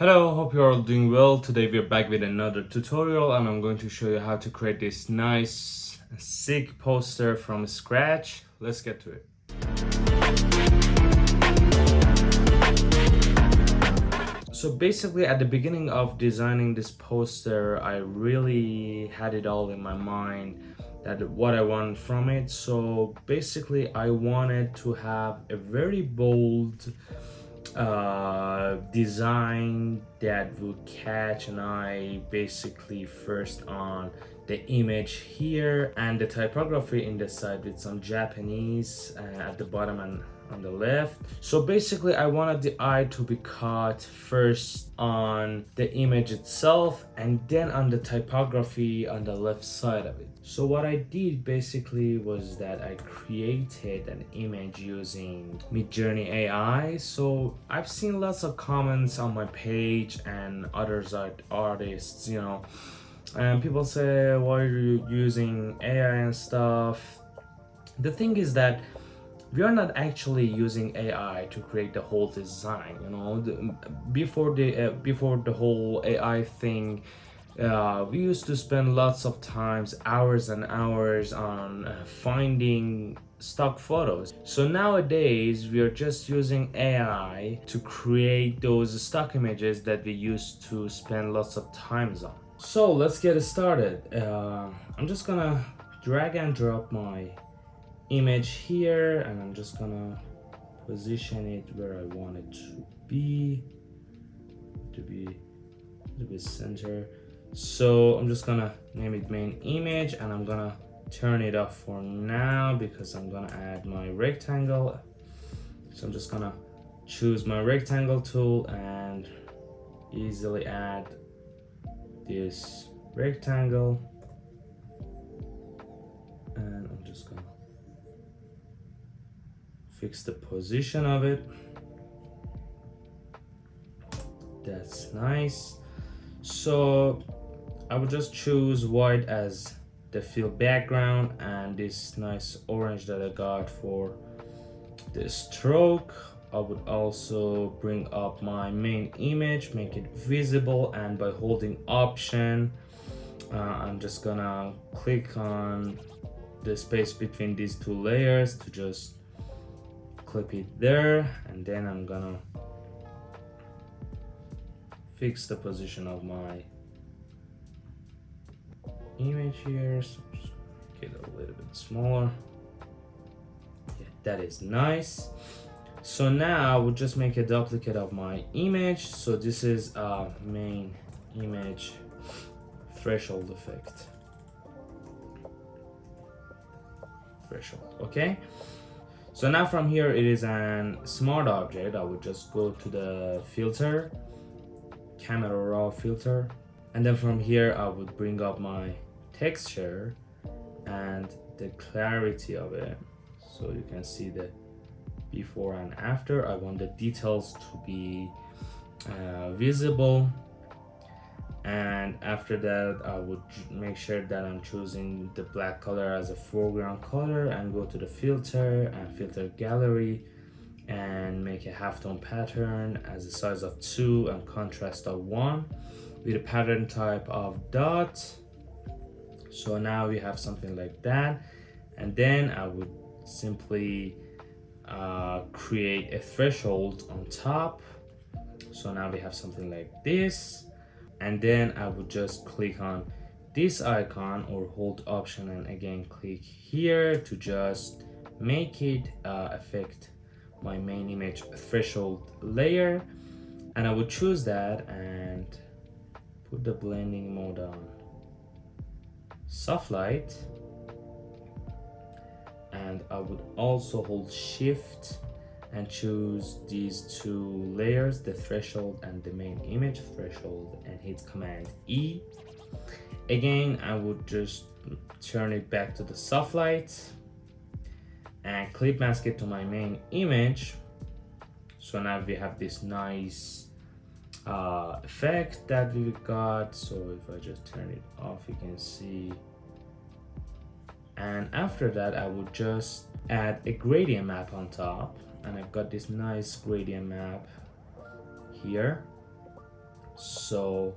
Hello, hope you're all doing well. Today we're back with another tutorial and I'm going to show you how to create this nice sick poster from scratch. Let's get to it. So basically at the beginning of designing this poster, I really had it all in my mind that what I want from it. So basically I wanted to have a very bold design that would catch an eye basically first on the image here and the typography in the side with some Japanese at the bottom and on the left. So basically I wanted the eye to be caught first on the image itself and then on the typography on the left side of it. So what I did basically was that I created an image using Midjourney AI. So I've seen lots of comments on my page and others artists, and people say, why are you using AI and stuff? The thing is that we are not actually using AI to create the whole design. Before the whole AI thing, we used to spend lots of times, hours and hours on finding stock photos. So nowadays we are just using AI to create those stock images that we used to spend lots of times on. So let's get started. I'm just gonna drag and drop my image here and I'm just gonna position it where I want it to be a little bit center. So I'm just gonna name it main image and I'm gonna turn it off for now because I'm gonna add my rectangle. So I'm just gonna choose my rectangle tool and easily add this rectangle, and I'm just gonna fix the position of it. That's nice. So I would just choose white as the fill background and this nice orange that I got for the stroke. I would also bring up my main image, make it visible, and by holding Option, I'm just gonna click on the space between these two layers to just clip it there, and then I'm gonna fix the position of my image here. So just get it a little bit smaller. Yeah, that is nice. So now I would just make a duplicate of my image. So this is a main image threshold effect. Threshold, okay? So now from here it is an smart object. I would just go to the filter, camera raw filter, and then from here I would bring up my texture and the clarity of it so you can see the before and after. I want the details to be visible, and after that I would make sure that I'm choosing the black color as a foreground color and go to the filter and filter gallery and make a halftone pattern as a size of 2 and contrast of 1 with a pattern type of dot. So now we have something like that, and then I would simply create a threshold on top. So now we have something like this, and then I would just click on this icon or hold Option and again click here to just make it affect my main image threshold layer, and I would choose that and put the blending mode on soft light, and I would also hold Shift and choose these two layers, the threshold and the main image threshold, and hit Command E. Again, I would just turn it back to the soft light and clip mask it to my main image. So now we have this nice effect that we got. So if I just turn it off, you can see. And after that I would just add a gradient map on top, and I've got this nice gradient map here. So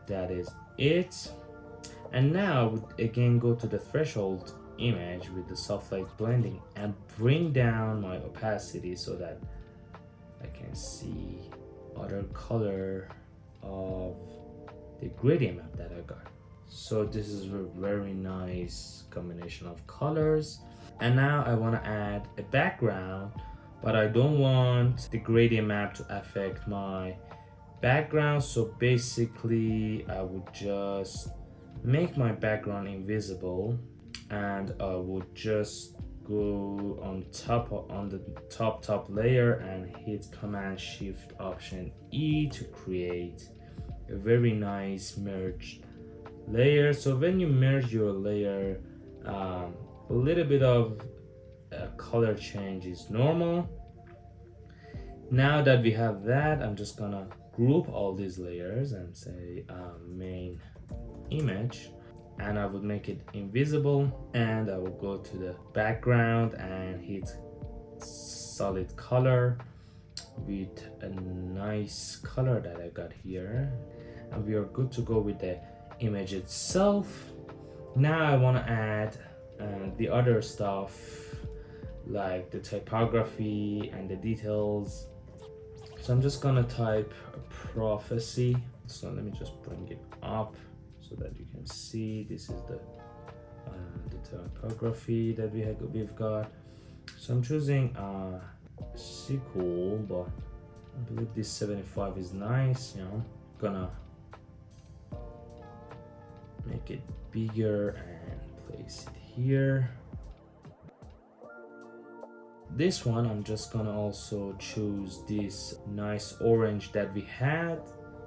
that is it. And now I would again go to the threshold image with the soft light blending and bring down my opacity so that I can see other color of the gradient map that I got. So this is a very nice combination of colors. And now I want to add a background, but I don't want the gradient map to affect my background. So basically I would just make my background invisible, and I would just go on the top layer and hit Command Shift Option E to create a very nice merged layer. So when you merge your layer, a little bit of color change is normal. Now that we have that, I'm just gonna group all these layers and say main image, and I would make it invisible, and I will go to the background and hit solid color with a nice color that I got here, and we are good to go with the image itself. Now I want to add the other stuff like the typography and the details. So I'm just gonna type prophecy. So let me just bring it up so that you can see this is the typography that we've got. So I'm choosing sequel, but I believe this 75 is nice. You know, gonna make it bigger and place it here. This one I'm just gonna also choose this nice orange that we had,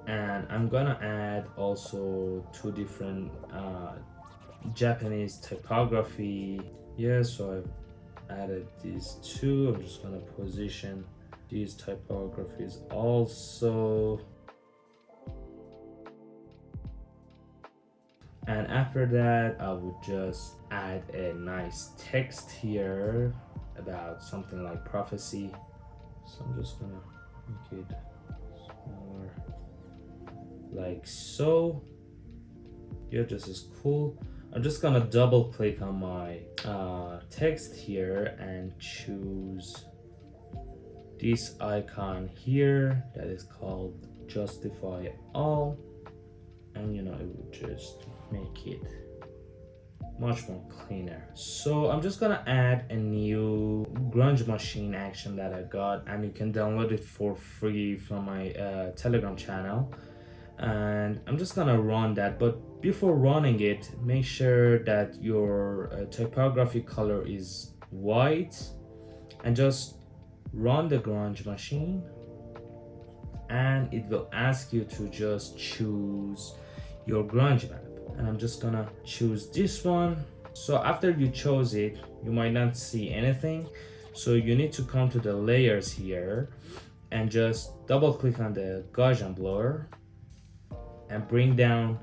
and I'm gonna add also two different Japanese typography. Yeah, so I've added these two. I'm just gonna position these typographies also. And after that, I would just add a nice text here about something like prophecy. So I'm just gonna make it smaller like so. Yeah, this is cool. I'm just gonna double click on my text here and choose this icon here that is called justify all, and you know, it will just make it much more cleaner. So I'm just gonna add a new Grunge machine action that I got, and you can download it for free from my Telegram channel, and I'm just gonna run that. But before running it, make sure that your typography color is white, and just run the Grunge machine, and it will ask you to just choose your Grunge map, and I'm just gonna choose this one. So after you chose it, you might not see anything, so you need to come to the layers here and just double click on the Gaussian blur and bring down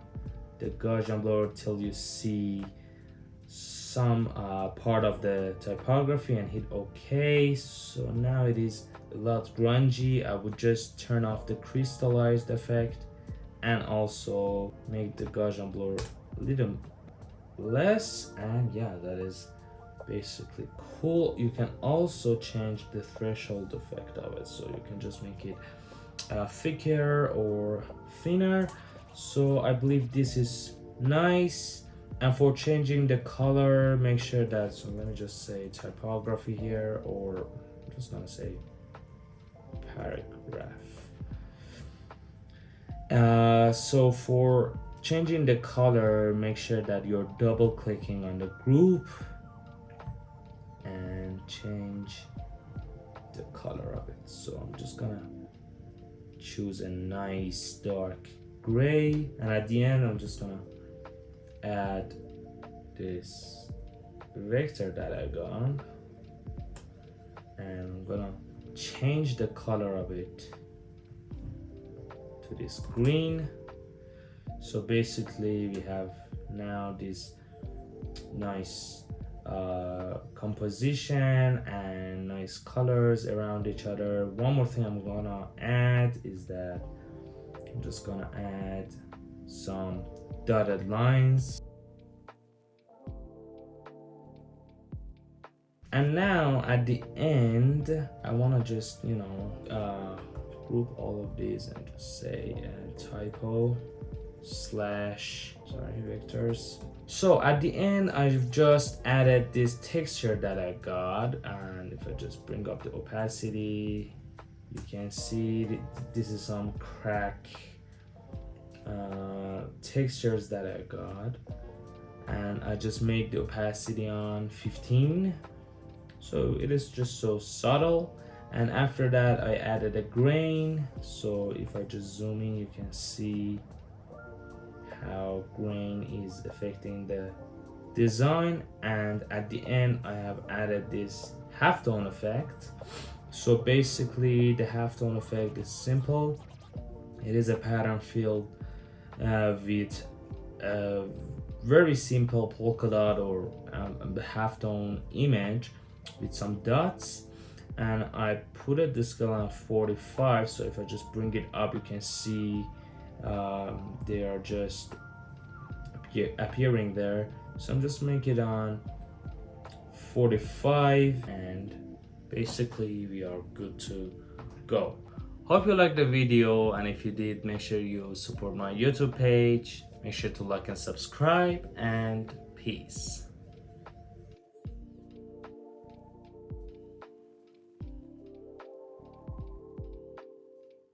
the Gaussian blur till you see some part of the typography, and hit OK. So now it is a lot grungy. I would just turn off the crystallized effect and also make the Gaussian blur a little less, and yeah, that is basically cool. You can also change the threshold effect of it, so you can just make it thicker or thinner. So I believe this is nice. And for changing the color, make sure that, so let me just say typography here, or I'm just gonna say paragraph. So for changing the color, make sure that you're double clicking on the group and change the color of it. So I'm just gonna choose a nice dark gray, and at the end I'm just gonna add this vector that I got, and I'm gonna change the color of it to this green. So basically we have now this nice composition and nice colors around each other. One more thing I'm gonna add is that I'm just gonna add some dotted lines. And now at the end, I want to just, group all of these and just say typo slash, vectors. So at the end, I've just added this texture that I got. And if I just bring up the opacity, you can see this is some crack textures that I got. And I just make the opacity on 15. So it is just so subtle. And after that I added a grain. So if I just zoom in, you can see how grain is affecting the design. And at the end I have added this halftone effect. So basically the halftone effect is simple. It is a pattern filled with a very simple polka dot or halftone image with some dots, and I put the scale on 45. So if I just bring it up, you can see they are just appearing there. So I'm just making it on 45, and basically we are good to go. Hope you liked the video, and if you did, make sure you support my YouTube page. Make sure to like and subscribe, and peace.